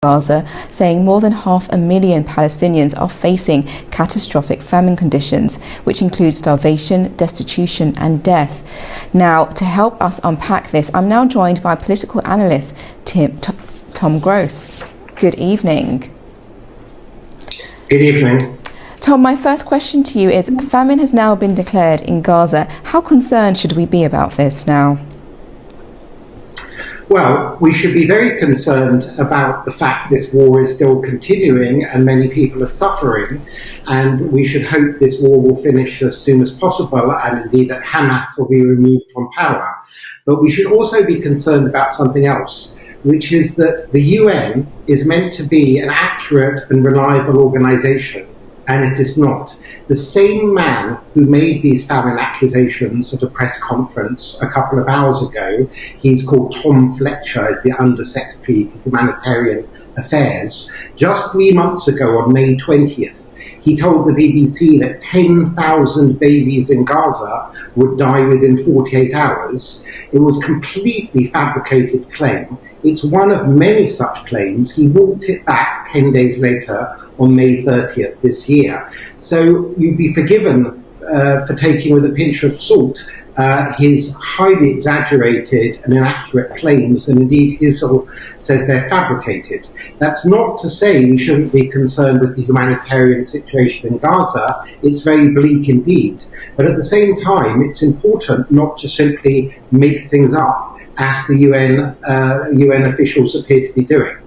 Gaza, saying more than 500,000 Palestinians are facing catastrophic famine conditions, which include starvation, destitution and death. Now, to help us unpack this, I'm now joined by political analyst Tom Gross. Good evening. Good evening. Tom, my first question to you is, famine has now been declared in Gaza. How concerned should we be about this now? Well, we should be very concerned about the fact this war is still continuing and many people are suffering, and we should hope this war will finish as soon as possible and indeed that Hamas will be removed from power. But we should also be concerned about something else, which is that the UN is meant to be an accurate and reliable organisation, and it is not. The same man who made these famine accusations at a press conference a couple of hours ago, he's called Tom Fletcher, the Under-Secretary for Humanitarian Affairs, just 3 months ago on May 20th, he told the BBC that 10,000 babies in Gaza would die within 48 hours. It was a completely fabricated claim. It's one of many such claims. He walked it back 10 days later on May 30th this year. So you'd be forgiven for taking with a pinch of salt his highly exaggerated and inaccurate claims, and indeed Israel says they're fabricated. That's not to say we shouldn't be concerned with the humanitarian situation in Gaza. It's very bleak indeed. But at the same time, it's important not to simply make things up, as the UN officials appear to be doing.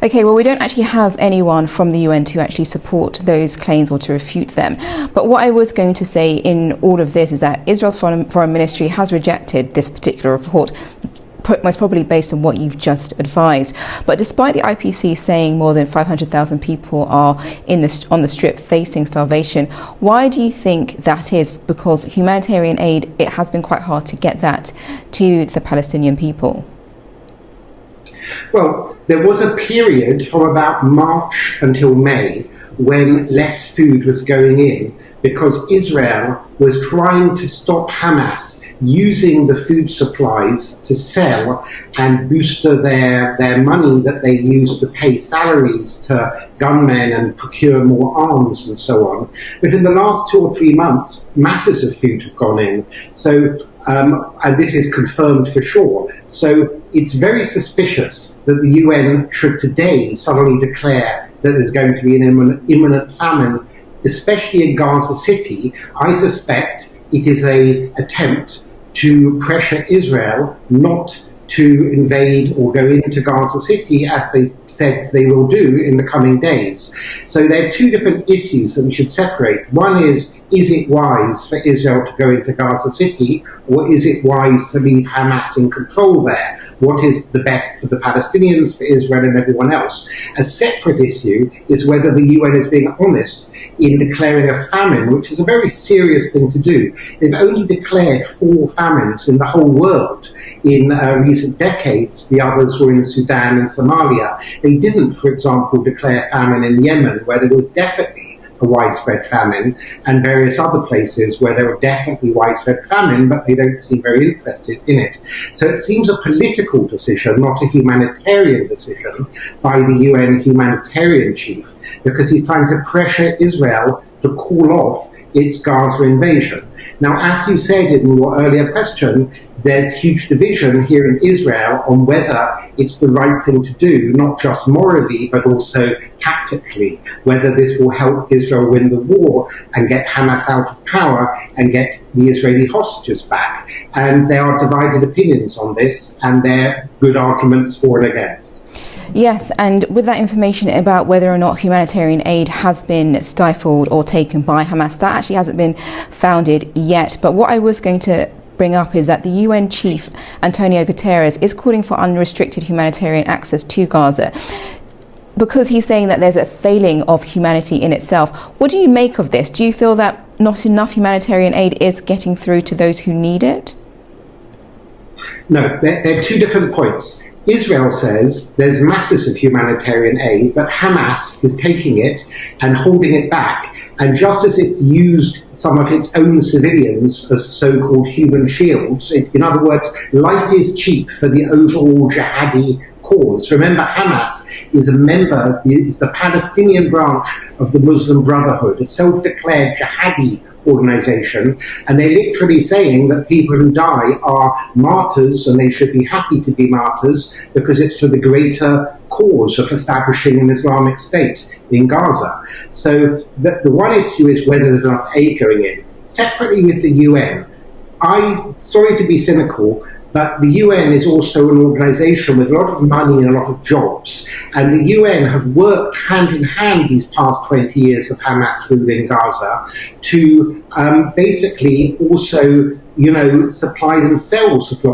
Okay, well, we don't actually have anyone from the UN to actually support those claims or to refute them. But what I was going to say in all of this is that Israel's foreign ministry has rejected this particular report, most probably based on what you've just advised. But despite the IPC saying more than 500,000 people are on the strip facing starvation, why do you think that is? Because humanitarian aid, it has been quite hard to get that to the Palestinian people. Well, there was a period from about March until May when less food was going in because Israel was trying to stop Hamas using the food supplies to sell and booster their money that they use to pay salaries to gunmen and procure more arms and so on. But in the last 2 or 3 months, masses of food have gone in. So, and this is confirmed for sure. So it's very suspicious that the UN should today suddenly declare that there's going to be an imminent famine, especially in Gaza City. I suspect it is an attempt to pressure Israel not to invade or go into Gaza City, as they said they will do in the coming days. So there are two different issues that we should separate. One is it wise for Israel to go into Gaza City, or is it wise to leave Hamas in control there? What is the best for the Palestinians, for Israel and everyone else? A separate issue is whether the UN is being honest in declaring a famine, which is a very serious thing to do. They've only declared 4 famines in the whole world in recent decades. The others were in Sudan and Somalia. They didn't, for example, declare famine in Yemen, where there was definitely a widespread famine, and various other places where there were definitely widespread famine, but they don't seem very interested in it. So it seems a political decision, not a humanitarian decision, by the UN humanitarian chief, because he's trying to pressure Israel to call off its Gaza invasion. Now, as you said in your earlier question, there's huge division here in Israel on whether it's the right thing to do, not just morally, but also tactically, whether this will help Israel win the war and get Hamas out of power and get the Israeli hostages back. And there are divided opinions on this, and there are good arguments for and against. Yes, and with that information about whether or not humanitarian aid has been stifled or taken by Hamas, that actually hasn't been founded yet. But what I was going to bring up is that the UN chief, Antonio Guterres, is calling for unrestricted humanitarian access to Gaza, because he's saying that there's a failing of humanity in itself. What do you make of this? Do you feel that not enough humanitarian aid is getting through to those who need it? No, there are 2 different points. Israel says there's masses of humanitarian aid, but Hamas is taking it and holding it back. And just as it's used some of its own civilians as so-called human shields, in other words, life is cheap for the overall jihadi cause. Remember, Hamas is is the Palestinian branch of the Muslim Brotherhood, a self-declared jihadi organization, and they're literally saying that people who die are martyrs and they should be happy to be martyrs because it's for the greater cause of establishing an Islamic State in Gaza. So the one issue is whether there's enough aid going in. Separately with the UN, sorry to be cynical, but the UN is also an organization with a lot of money and a lot of jobs. And the UN have worked hand in hand these past 20 years of Hamas rule in Gaza to basically also, supply themselves with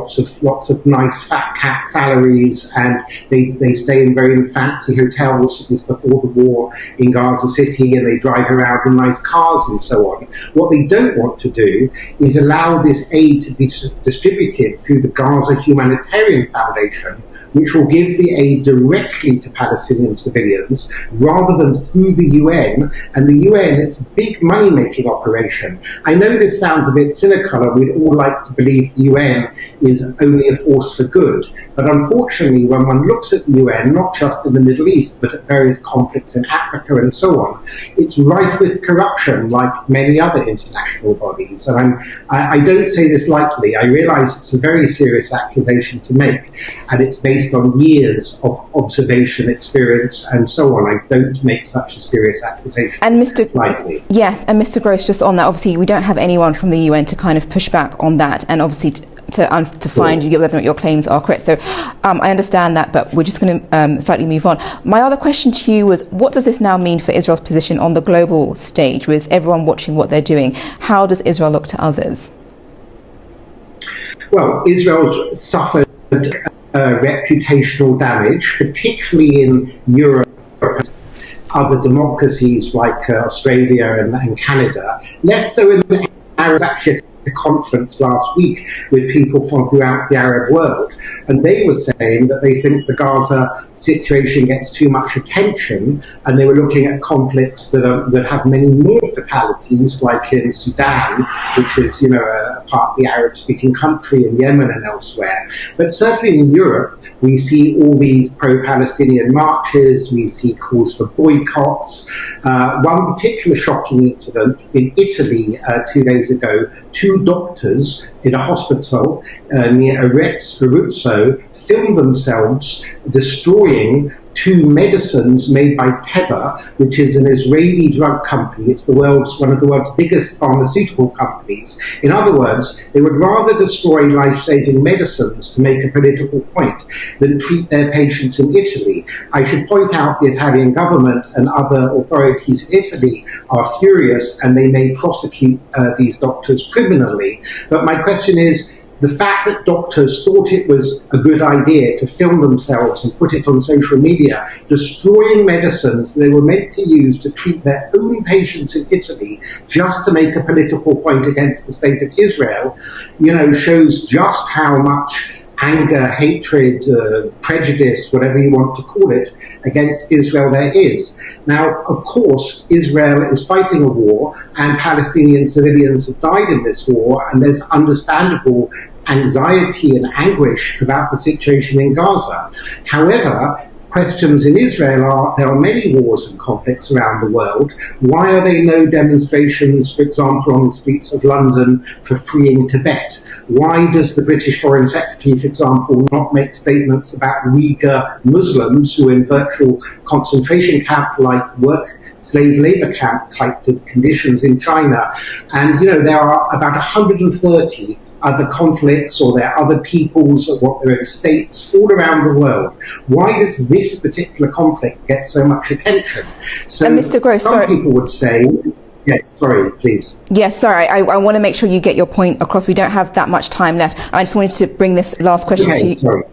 lots of nice fat cat salaries, and they stay in very fancy hotels. This before the war in Gaza City, and they drive around in nice cars and so on. What they don't want to do is allow this aid to be distributed through the Gaza Humanitarian Foundation, which will give the aid directly to Palestinian civilians rather than through the UN. And the UN, it's a big money-making operation. I know this sounds a bit cynical, and we'd all like to believe the UN is only a force for good. But unfortunately, when one looks at the UN, not just in the Middle East, but at various conflicts in Africa and so on, it's rife with corruption like many other international bodies. And I don't say this lightly. I realize it's a very serious accusation to make, and it's based on years of observation, experience, and so on. I don't make such a serious accusation lightly. Yes, and Mr. Gross, just on that, obviously we don't have anyone from the UN to kind of push back on that, and obviously to find whether or not your claims are correct. So I understand that, but we're just going to slightly move on. My other question to you was, what does this now mean for Israel's position on the global stage with everyone watching what they're doing? How does Israel look to others? Well, Israel suffered reputational damage, particularly in Europe, other democracies like Australia and Canada, less so in the Arab, actually a conference last week with people from throughout the Arab world, and they were saying that they think the Gaza situation gets too much attention, and they were looking at conflicts that have many more fatalities, like in Sudan, which is a part of the Arab-speaking country, in Yemen and elsewhere. But certainly in Europe, we see all these pro-Palestinian marches, we see calls for boycotts. One particular shocking incident in Italy 2 days ago, two doctors in a hospital near Arezzo, filmed themselves destroying two medicines made by Teva, which is an Israeli drug company. It's one of the world's biggest pharmaceutical companies. In other words, they would rather destroy life-saving medicines to make a political point than treat their patients in Italy. I should point out the Italian government and other authorities in Italy are furious, and they may prosecute these doctors criminally. But my question is, the fact that doctors thought it was a good idea to film themselves and put it on social media, destroying medicines they were meant to use to treat their own patients in Italy, just to make a political point against the state of Israel, shows just how much anger, hatred, prejudice, whatever you want to call it, against Israel there is. Now, of course, Israel is fighting a war, and Palestinian civilians have died in this war, and there's understandable anxiety and anguish about the situation in Gaza. However, questions in Israel are, there are many wars and conflicts around the world. Why are there no demonstrations, for example, on the streets of London for freeing Tibet? Why does the British Foreign Secretary, for example, not make statements about Uyghur Muslims who are in virtual concentration camp like slave labor camp type conditions in China? And, there are about 130 other conflicts, or there are other peoples, or what there are states all around the world. Why does this particular conflict get so much attention? So Mr. Gross, people would say, yes, sorry, please. Yes, sorry, I want to make sure you get your point across. We don't have that much time left. I just wanted to bring this last question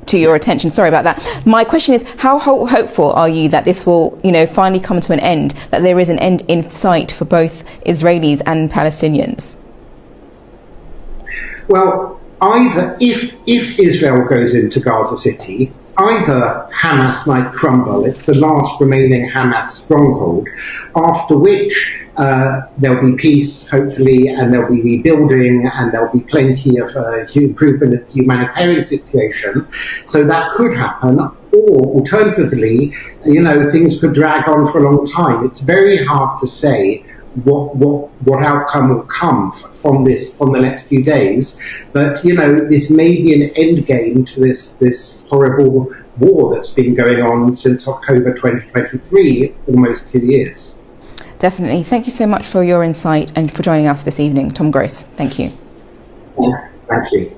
to your attention. Sorry about that. My question is, how hopeful are you that this will, finally come to an end, that there is an end in sight for both Israelis and Palestinians? Well, either if Israel goes into Gaza City, either Hamas might crumble. It's the last remaining Hamas stronghold, after which there'll be peace, hopefully, and there'll be rebuilding, and there'll be plenty of improvement of the humanitarian situation. So that could happen. or alternatively, things could drag on for a long time. It's very hard to say what outcome will come from the next few days. But this may be an end game to this horrible war that's been going on since October 2023, almost 2 years. Definitely. Thank you so much for your insight and for joining us this evening, Tom Gross. Thank you. Thank you.